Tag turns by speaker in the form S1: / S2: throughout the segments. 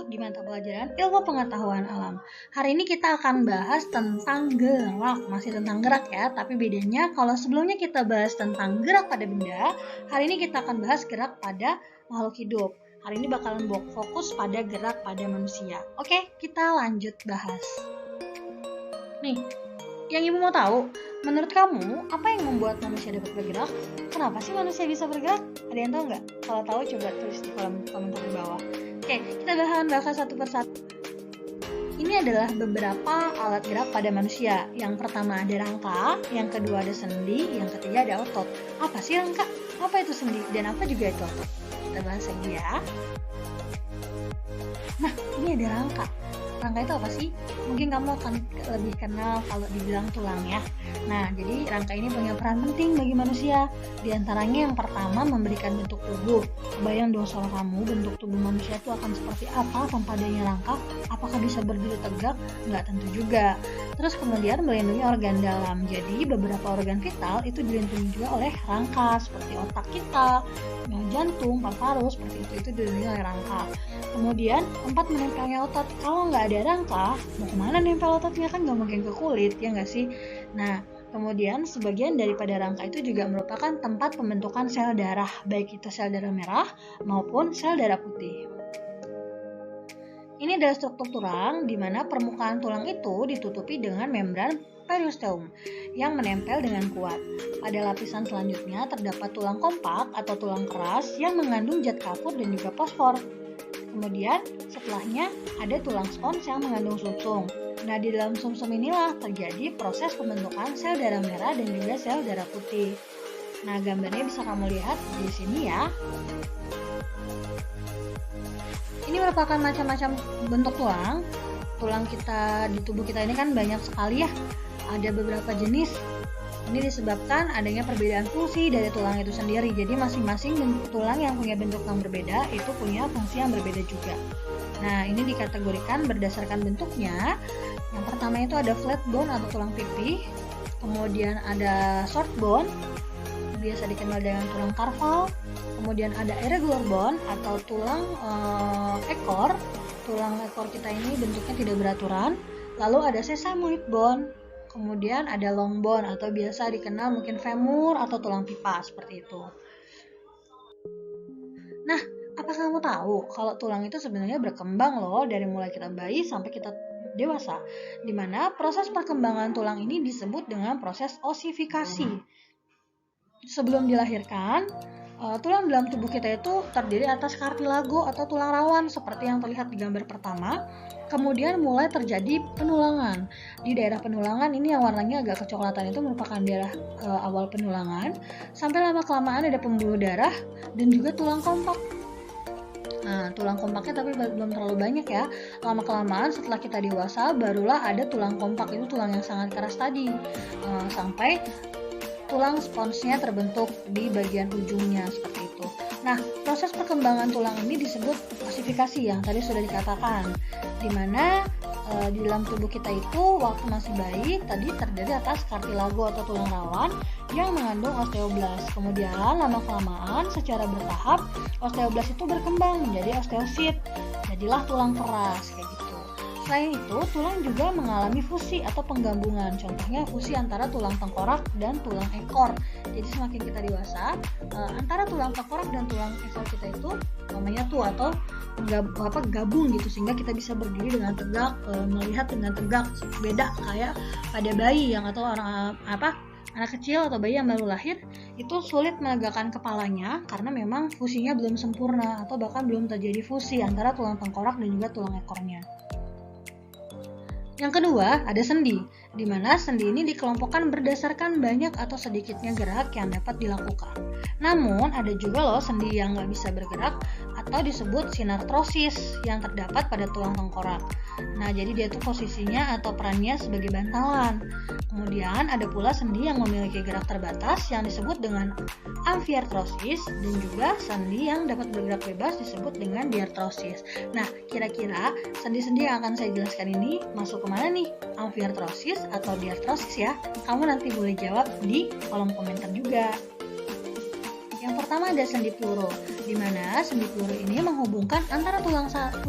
S1: di mata pelajaran Ilmu Pengetahuan Alam. Hari ini kita akan bahas tentang gerak, masih tentang gerak ya, tapi bedanya kalau sebelumnya kita bahas tentang gerak pada benda, hari ini kita akan bahas gerak pada makhluk hidup. Hari ini bakalan fokus pada gerak pada manusia. Oke, kita lanjut bahas. Nih, yang ibu mau tahu, menurut kamu apa yang membuat manusia dapat bergerak? Kenapa sih manusia bisa bergerak? Ada yang tahu nggak? Kalau tahu coba tulis di kolom komentar di bawah. Oke, kita bahas satu persatu. Ini adalah beberapa alat gerak pada manusia. Yang pertama ada rangka, yang kedua ada sendi, yang ketiga ada otot. Apa sih rangka? Apa itu sendi? Dan apa juga itu otot? Kita bahas lagi ya. Nah, ini ada rangka. Rangka itu apa sih? Mungkin kamu akan lebih kenal kalau dibilang tulang ya. Nah, jadi rangka ini punya peran penting bagi manusia. Di antaranya yang pertama memberikan bentuk tubuh. Bayang dong sama kamu, bentuk tubuh manusia itu akan seperti apa tanpa adanya rangka? Apakah bisa berdiri tegak? Nggak tentu juga. Terus kemudian melindungi organ dalam. Jadi beberapa organ vital itu dilindungi juga oleh rangka, seperti otak kita, jantung, paru-paru, seperti itu dilindungi oleh rangka. Kemudian 4 menempelnya otot. Kalau nggak ada rangka, mau kemana nempel ototnya? Kan nggak mungkin ke kulit, ya nggak sih? Nah, kemudian sebagian daripada rangka itu juga merupakan tempat pembentukan sel darah, baik itu sel darah merah maupun sel darah putih. Ini adalah struktur tulang di mana permukaan tulang itu ditutupi dengan membran periosteum yang menempel dengan kuat. Pada lapisan selanjutnya terdapat tulang kompak atau tulang keras yang mengandung zat kafur dan juga fosfor. Kemudian setelahnya ada tulang spons yang mengandung sumsum. Nah, di dalam sumsum inilah terjadi proses pembentukan sel darah merah dan juga sel darah putih. Nah, gambarnya bisa kamu lihat di sini ya. Ini merupakan macam-macam bentuk tulang. Tulang kita di tubuh kita ini kan banyak sekali ya. Ada beberapa jenis. Ini disebabkan adanya perbedaan fungsi dari tulang itu sendiri. Jadi masing-masing tulang yang punya bentuk yang berbeda itu punya fungsi yang berbeda juga. Nah, ini dikategorikan berdasarkan bentuknya. Yang pertama itu ada flat bone atau tulang pipih. Kemudian ada short bone, biasa dikenal dengan tulang karpal. Kemudian ada irregular bone atau tulang ekor. Tulang ekor kita ini bentuknya tidak beraturan. Lalu ada sesamoid bone. Kemudian ada long bone atau biasa dikenal mungkin femur atau tulang pipa seperti itu. Nah, apa kamu tahu kalau tulang itu sebenarnya berkembang loh dari mulai kita bayi sampai kita dewasa, di mana proses perkembangan tulang ini disebut dengan proses osifikasi. Sebelum dilahirkan, tulang dalam tubuh kita itu terdiri atas kartilago atau tulang rawan seperti yang terlihat di gambar pertama. Kemudian mulai terjadi penulangan. Di daerah penulangan ini yang warnanya agak kecoklatan itu merupakan daerah awal penulangan. Sampai lama-kelamaan ada pembuluh darah dan juga tulang kompak. Nah, tulang kompaknya tapi belum terlalu banyak ya. Lama-kelamaan setelah kita dewasa barulah ada tulang kompak, itu tulang yang sangat keras tadi. Sampai tulang sponsnya terbentuk di bagian ujungnya seperti itu. Nah, proses perkembangan tulang ini disebut osifikasi yang tadi sudah dikatakan, di mana di dalam tubuh kita itu waktu masih bayi tadi terdiri atas kartilago atau tulang rawan yang mengandung osteoblas. Kemudian lama-kelamaan secara bertahap osteoblas itu berkembang menjadi osteosit, jadilah tulang keras kayak gitu. Selain itu, tulang juga mengalami fusi atau penggabungan. Contohnya fusi antara tulang tengkorak dan tulang ekor. Jadi semakin kita dewasa, antara tulang tengkorak dan tulang ekor kita itu menyatu atau gabung gitu, sehingga kita bisa berdiri dengan tegak, melihat dengan tegak. Beda kayak pada bayi yang atau anak kecil atau bayi yang baru lahir itu sulit menegakkan kepalanya karena memang fusinya belum sempurna atau bahkan belum terjadi fusi antara tulang tengkorak dan juga tulang ekornya. Yang kedua, ada sendi, di mana sendi ini dikelompokkan berdasarkan banyak atau sedikitnya gerak yang dapat dilakukan. Namun, ada juga loh sendi yang nggak bisa bergerak atau disebut sinartrosis yang terdapat pada tulang tengkorak. Nah, jadi dia tuh posisinya atau perannya sebagai bantalan. Kemudian ada pula sendi yang memiliki gerak terbatas yang disebut dengan amfiartrosis dan juga sendi yang dapat bergerak bebas disebut dengan diartrosis. Nah, kira-kira sendi-sendi yang akan saya jelaskan ini masuk kemana nih? Amfiartrosis atau diartrosis ya? Kamu nanti boleh jawab di kolom komentar juga. Yang pertama ada sendi peluru, di mana sendi peluru ini menghubungkan antara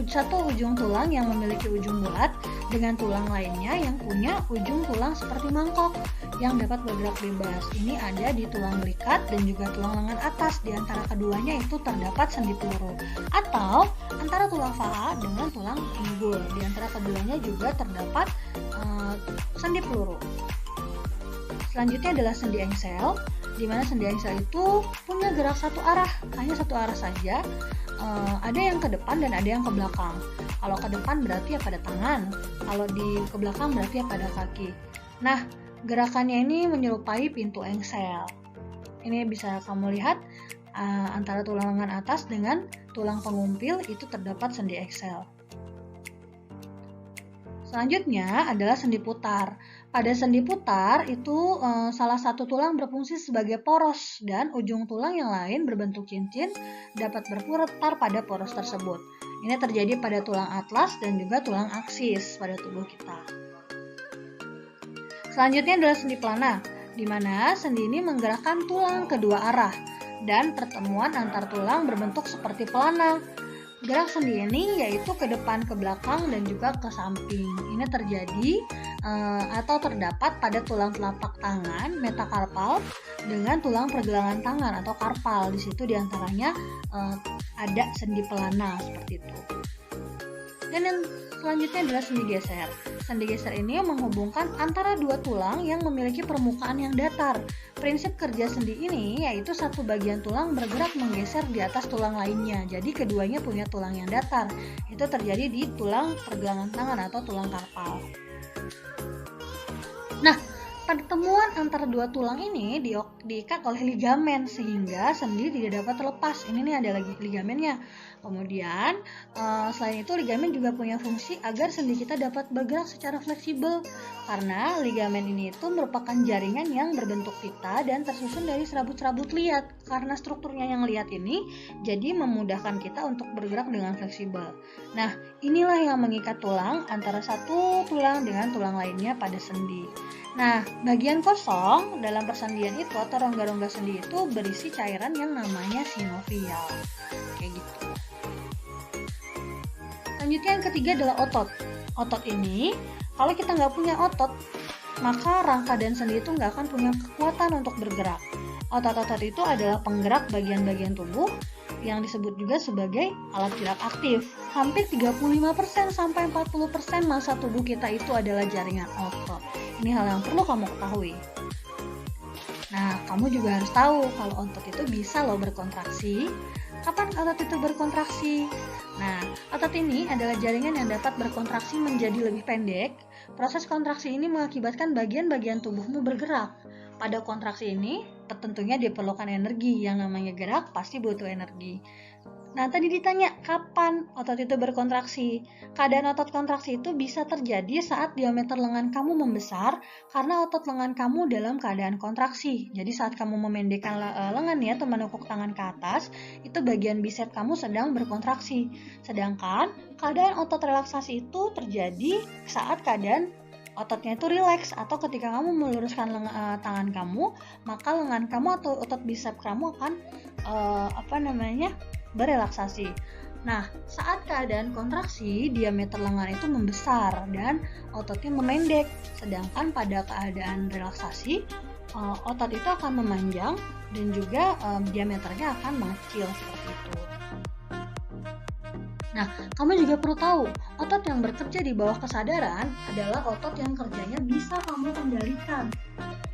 S1: satu ujung tulang yang memiliki ujung bulat dengan tulang lainnya yang punya ujung tulang seperti mangkok yang dapat bergerak bebas. Ini ada di tulang belikat dan juga tulang lengan atas. Di antara keduanya itu terdapat sendi peluru. Atau antara tulang paha dengan tulang pinggul. Di antara keduanya juga terdapat sendi peluru. Selanjutnya adalah sendi engsel, di mana sendi engsel itu punya gerak satu arah, hanya satu arah saja. Ada yang ke depan dan ada yang ke belakang. Kalau ke depan berarti ya pada tangan, kalau ke belakang berarti ya pada kaki. Nah, gerakannya ini menyerupai pintu engsel. Ini bisa kamu lihat antara tulang lengan atas dengan tulang pengumpil itu terdapat sendi engsel. Selanjutnya adalah sendi putar. Pada sendi putar itu salah satu tulang berfungsi sebagai poros dan ujung tulang yang lain berbentuk cincin dapat berputar pada poros tersebut. Ini terjadi pada tulang atlas dan juga tulang aksis pada tubuh kita. Selanjutnya adalah sendi pelana, di mana sendi ini menggerakkan tulang kedua arah dan pertemuan antar tulang berbentuk seperti pelana. Gerak sendi ini yaitu ke depan, ke belakang, dan juga ke samping. Ini terjadi atau terdapat pada tulang telapak tangan, metakarpal, dengan tulang pergelangan tangan atau karpal. Di situ diantaranya ada sendi pelana seperti itu. Dan yang selanjutnya adalah sendi geser. Sendi geser ini menghubungkan antara dua tulang yang memiliki permukaan yang datar. Prinsip kerja sendi ini yaitu satu bagian tulang bergerak menggeser di atas tulang lainnya. Jadi keduanya punya tulang yang datar. Itu terjadi di tulang pergelangan tangan atau tulang karpal. Nah, pertemuan antara dua tulang ini diikat oleh ligamen sehingga sendi tidak dapat terlepas. Ini nih ada lagi ligamennya. Kemudian selain itu ligamen juga punya fungsi agar sendi kita dapat bergerak secara fleksibel karena ligamen ini itu merupakan jaringan yang berbentuk pita dan tersusun dari serabut-serabut liat. Karena strukturnya yang liat ini jadi memudahkan kita untuk bergerak dengan fleksibel. Nah, inilah yang mengikat tulang antara satu tulang dengan tulang lainnya pada sendi. Nah, bagian kosong dalam persendian itu atau rongga-rongga sendi itu berisi cairan yang namanya sinovial. Kayak gitu. Selanjutnya yang ketiga adalah otot. Otot ini, kalau kita nggak punya otot, maka rangka dan sendi itu nggak akan punya kekuatan untuk bergerak. Otot-otot itu adalah penggerak bagian-bagian tubuh yang disebut juga sebagai alat gerak aktif. Hampir 35% sampai 40% massa tubuh kita itu adalah jaringan otot. Ini hal yang perlu kamu ketahui. Nah, kamu juga harus tahu kalau otot itu bisa loh berkontraksi. Kapan otot itu berkontraksi? Nah, otot ini adalah jaringan yang dapat berkontraksi menjadi lebih pendek. Proses kontraksi ini mengakibatkan bagian-bagian tubuhmu bergerak. Pada kontraksi ini, tentunya diperlukan energi. Yang namanya gerak pasti butuh energi. Nah, tadi ditanya kapan otot itu berkontraksi. Keadaan otot kontraksi itu bisa terjadi saat diameter lengan kamu membesar karena otot lengan kamu dalam keadaan kontraksi. Jadi saat kamu memendekkan lengan ya atau menekuk tangan ke atas, itu bagian bisep kamu sedang berkontraksi. Sedangkan keadaan otot relaksasi itu terjadi saat keadaan ototnya itu rileks atau ketika kamu meluruskan tangan kamu, maka lengan kamu atau otot bisep kamu akan berelaksasi. Nah, saat keadaan kontraksi, diameter lengan itu membesar dan ototnya memendek. Sedangkan pada keadaan relaksasi, otot itu akan memanjang dan juga diameternya akan mengecil seperti itu. Nah, kamu juga perlu tahu, otot yang bekerja di bawah kesadaran adalah otot yang kerjanya bisa kamu kendalikan.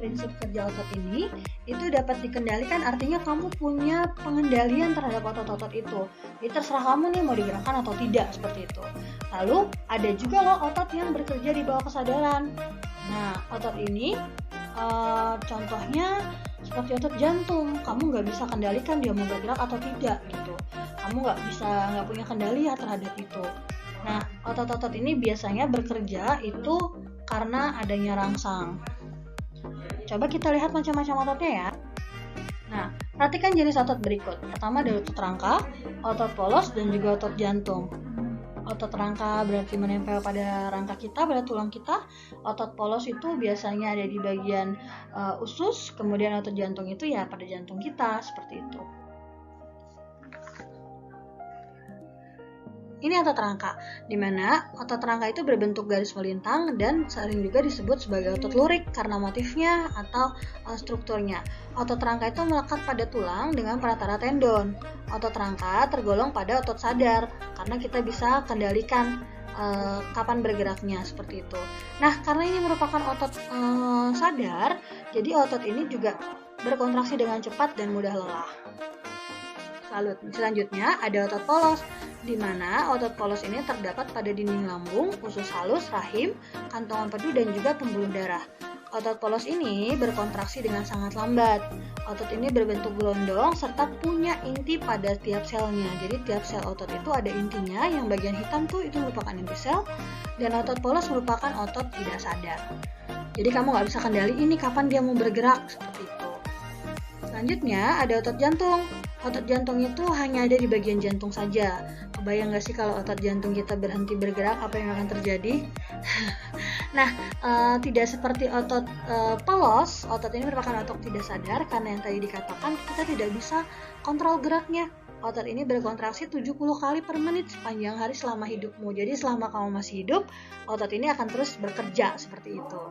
S1: Prinsip kerja otot ini itu dapat dikendalikan, artinya kamu punya pengendalian terhadap otot-otot itu. Jadi terserah kamu nih mau digerakkan atau tidak, seperti itu. Lalu ada juga loh otot yang bekerja di bawah kesadaran. Nah, otot ini contohnya seperti otot jantung. Kamu nggak bisa kendalikan dia mau bergerak atau tidak gitu. Kamu nggak punya kendali ya terhadap itu. Nah, otot-otot ini biasanya bekerja itu karena adanya rangsang. Coba kita lihat macam-macam ototnya ya. Nah, perhatikan jenis otot berikut. Pertama ada otot rangka, otot polos, dan juga otot jantung. Otot rangka berarti menempel pada rangka kita, pada tulang kita. Otot polos itu biasanya ada di bagian usus, kemudian otot jantung itu ya pada jantung kita, seperti itu. Ini otot rangka, di mana otot rangka itu berbentuk garis melintang dan sering juga disebut sebagai otot lurik karena motifnya atau strukturnya. Otot rangka itu melekat pada tulang dengan peratara tendon. Otot rangka tergolong pada otot sadar karena kita bisa kendalikan kapan bergeraknya seperti itu. Nah, karena ini merupakan otot sadar, jadi otot ini juga berkontraksi dengan cepat dan mudah lelah. Selanjutnya ada otot polos, di mana otot polos ini terdapat pada dinding lambung, usus halus, rahim, kantong empedu, dan juga pembuluh darah. Otot polos ini berkontraksi dengan sangat lambat. Otot ini berbentuk gelondong serta punya inti pada tiap selnya. Jadi tiap sel otot itu ada intinya, yang bagian hitam tuh itu merupakan inti sel, dan otot polos merupakan otot tidak sadar. Jadi kamu nggak bisa kendali ini kapan dia mau bergerak seperti itu. Selanjutnya ada otot jantung. Otot jantung itu hanya ada di bagian jantung saja. Kebayang nggak sih kalau otot jantung kita berhenti bergerak, apa yang akan terjadi? Nah, tidak seperti otot polos, otot ini merupakan otot tidak sadar karena yang tadi dikatakan kita tidak bisa kontrol geraknya. Otot ini berkontraksi 70 kali per menit sepanjang hari selama hidupmu. Jadi selama kamu masih hidup, otot ini akan terus bekerja seperti itu.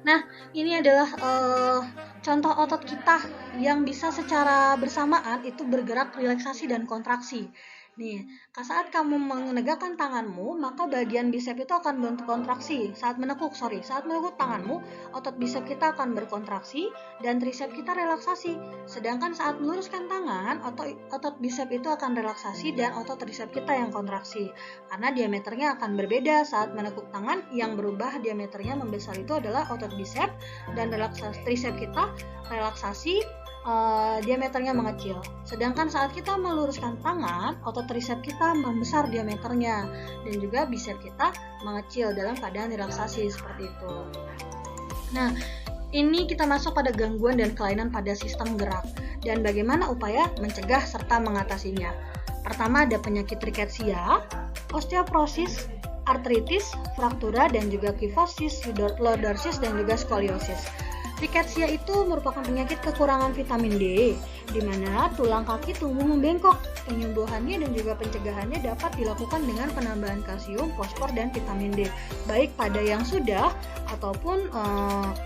S1: Nah, ini adalah contoh otot kita yang bisa secara bersamaan itu bergerak, relaksasi, dan kontraksi. Nih, saat kamu menegakkan tanganmu, maka bagian bisep itu akan berkontraksi. Saat menekuk tanganmu, otot bisep kita akan berkontraksi dan trisep kita relaksasi. Sedangkan saat meluruskan tangan, otot bisep itu akan relaksasi dan otot trisep kita yang kontraksi. Karena diameternya akan berbeda. Saat menekuk tangan, yang berubah diameternya membesar itu adalah otot bisep, dan trisep kita relaksasi, diameternya mengecil. Sedangkan saat kita meluruskan tangan, otot trisep kita membesar diameternya dan juga bisep kita mengecil dalam keadaan relaksasi seperti itu. Nah, ini kita masuk pada gangguan dan kelainan pada sistem gerak dan bagaimana upaya mencegah serta mengatasinya. Pertama ada penyakit riketsia, osteoporosis, artritis, fraktura, dan juga kifosis, lordosis, dan juga skoliosis. Riketsia itu merupakan penyakit kekurangan vitamin D, di mana tulang kaki tumbuh membengkok. Penyembuhannya dan juga pencegahannya dapat dilakukan dengan penambahan kalsium, fosfor, dan vitamin D, baik pada yang sudah ataupun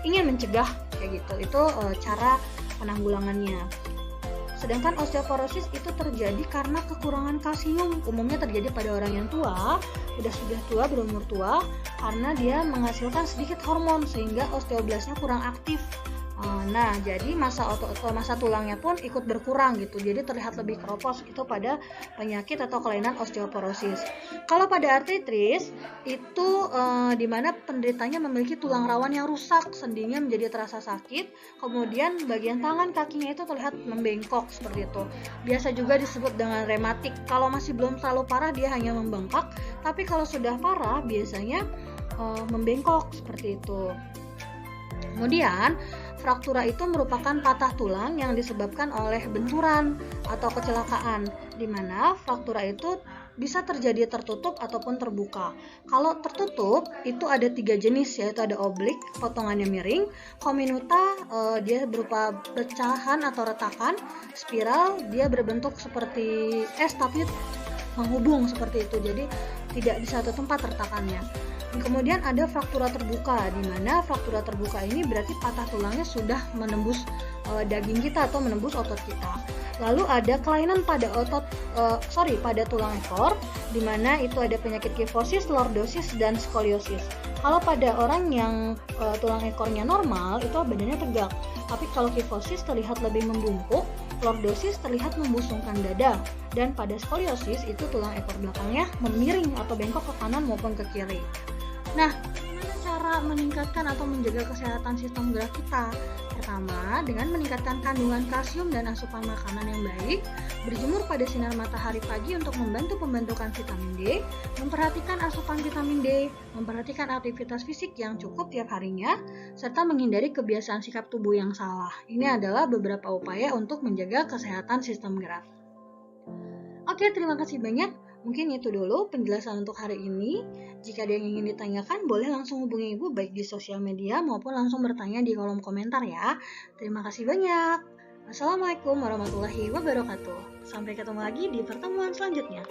S1: ingin mencegah kayak gitu. Itu cara penanggulangannya. Sedangkan osteoporosis itu terjadi karena kekurangan kalsium, umumnya terjadi pada orang yang tua, sudah tua, berumur tua, karena dia menghasilkan sedikit hormon sehingga osteoblasnya kurang aktif. Nah, jadi masa tulangnya pun ikut berkurang gitu. Jadi terlihat lebih keropos itu pada penyakit atau kelainan osteoporosis. Kalau pada artritis itu di mana penderitanya memiliki tulang rawan yang rusak, sendinya menjadi terasa sakit, kemudian bagian tangan kakinya itu terlihat membengkok seperti itu. Biasa juga disebut dengan rematik. Kalau masih belum terlalu parah dia hanya membengkak, tapi kalau sudah parah biasanya membengkok seperti itu. Kemudian fraktura itu merupakan patah tulang yang disebabkan oleh benturan atau kecelakaan, di mana fraktura itu bisa terjadi tertutup ataupun terbuka. Kalau tertutup itu ada 3 jenis, yaitu ada oblik, potongannya miring, comminuta, dia berupa pecahan atau retakan, spiral, dia berbentuk seperti es tapi menghubung seperti itu, jadi tidak di satu tempat retakannya. Kemudian ada fraktura terbuka, di mana fraktura terbuka ini berarti patah tulangnya sudah menembus daging kita atau menembus otot kita. Lalu ada kelainan pada pada tulang ekor, di mana itu ada penyakit kifosis, lordosis, dan skoliosis. Kalau pada orang yang tulang ekornya normal, itu badannya tegak. Tapi kalau kifosis terlihat lebih membungkuk, lordosis terlihat membusungkan dada, dan pada skoliosis itu tulang ekor belakangnya memiring atau bengkok ke kanan maupun ke kiri. Nah, bagaimana cara meningkatkan atau menjaga kesehatan sistem gerak kita? Pertama, dengan meningkatkan kandungan kalsium dan asupan makanan yang baik, berjemur pada sinar matahari pagi untuk membantu pembentukan vitamin D, memperhatikan asupan vitamin D, memperhatikan aktivitas fisik yang cukup tiap harinya, serta menghindari kebiasaan sikap tubuh yang salah. Ini adalah beberapa upaya untuk menjaga kesehatan sistem gerak. Oke, terima kasih banyak. Mungkin itu dulu penjelasan untuk hari ini. Jika ada yang ingin ditanyakan, boleh langsung hubungi Ibu baik di sosial media maupun langsung bertanya di kolom komentar ya. Terima kasih banyak. Wassalamualaikum warahmatullahi wabarakatuh. Sampai ketemu lagi di pertemuan selanjutnya.